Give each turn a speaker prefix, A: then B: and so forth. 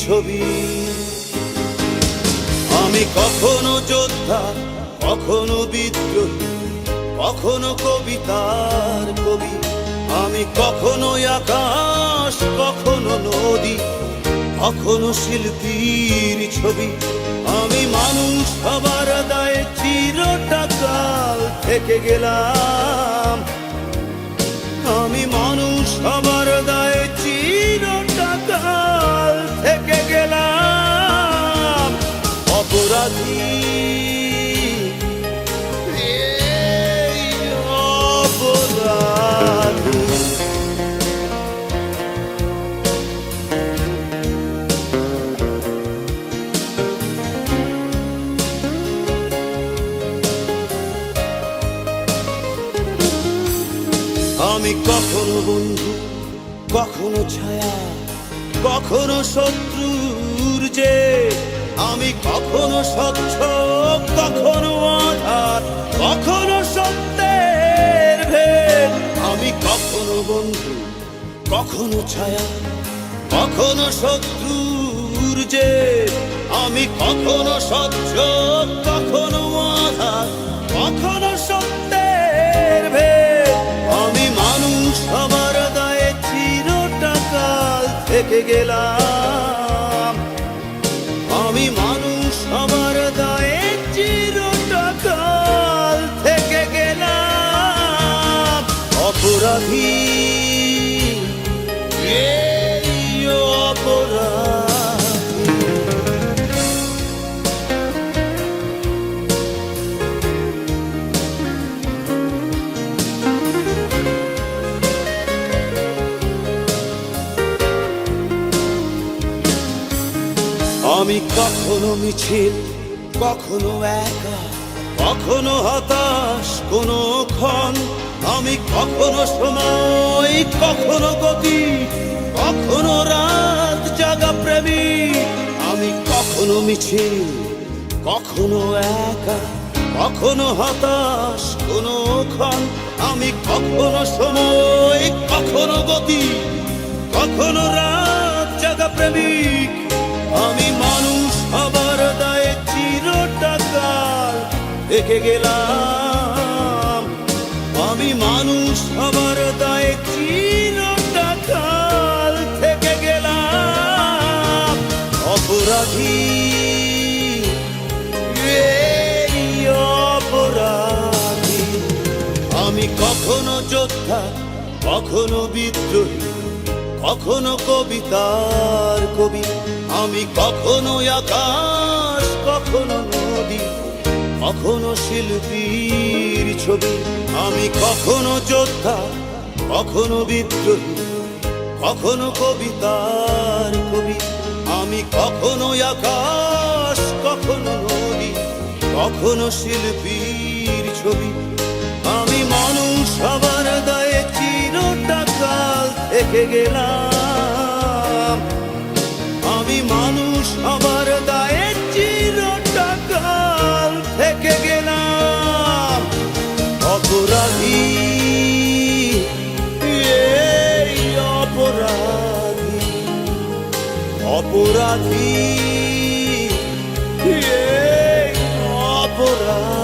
A: ছবি। আমি কখনো যোদ্ধা, কখনো বিদ্রোহী, কখনো কবিতার কবি। আমি কখনো আকাশ, কখনো নদী, কখনো শিল্পীর ছবি। আমি মানুষ হবার দায়ে চিরটা কাল থেকে গেলাম। আমি মানুষ হবার দায়ে চিরটা কাল থেকে গেলাম। অপরাধী, এই অপরাধী। আমি কখনো বন্ধু, কখনো ছায়া, কখনো শত্রুর যে। আমি কখনো স্বচ্ছ, কখনো আধার, কখনো সত্যের ভেদ। আমি কখনো বন্ধু, কখনো ছায়া, কখনো শত্রুর যে। আমি কখনো স্বচ্ছ, কখনো আধার, কখনো সত্যের ভেদ। আমি মানুষ হবার দায়ে চিরটা কাল থেকে গেলাম। আমি মানুষ হবার দায়ে চিরটা কাল থেকে গেলাম। অপরাধী, এই অপরাধী। আমি কখনো মিছিল, কখনো একা, কখনো হতাশ কোনো ক্ষণ। আমি কখনো সময়, কখনো গতি, কখনো রাত জাগা প্রেমিক। আমি কখনো মিছিল, কখনো একা, কখনো হতাশ কোনো ক্ষণ। আমি কখনো সময়, কখনো গতি, কখনো রাত জাগা প্রেমিক। আমি মানুষ হবার দায়ে চিরটা কাল থেকে গেলাম। আমি মানুষ হবার দায়ে চিরটা কাল থেকে গেলাম। অপরাধী, এই অপরাধী। আমি কখনো যোদ্ধা, কখনো বিদ্রোহী, কখনো কবিতার কবি। আমি কখনো আকাশ, কখনো নদী, কখনো শিল্পীর ছবি। আমি কখনো যোদ্ধা, কখনো বিদ্রোহী, কখনো কবিতার কবি। আমি কখনো আকাশ, কখনো নদী, কখনো শিল্পীর ছবি। আমি মানুষ হবার দায়ে চিরটা কাল থেকে গেলাম। আমি মানুষ হবার দায়ে চিরটা কাল থেকে গেলাম। অপরাধী, এই অপরাধী। অপরাধী, এই অপরাধী।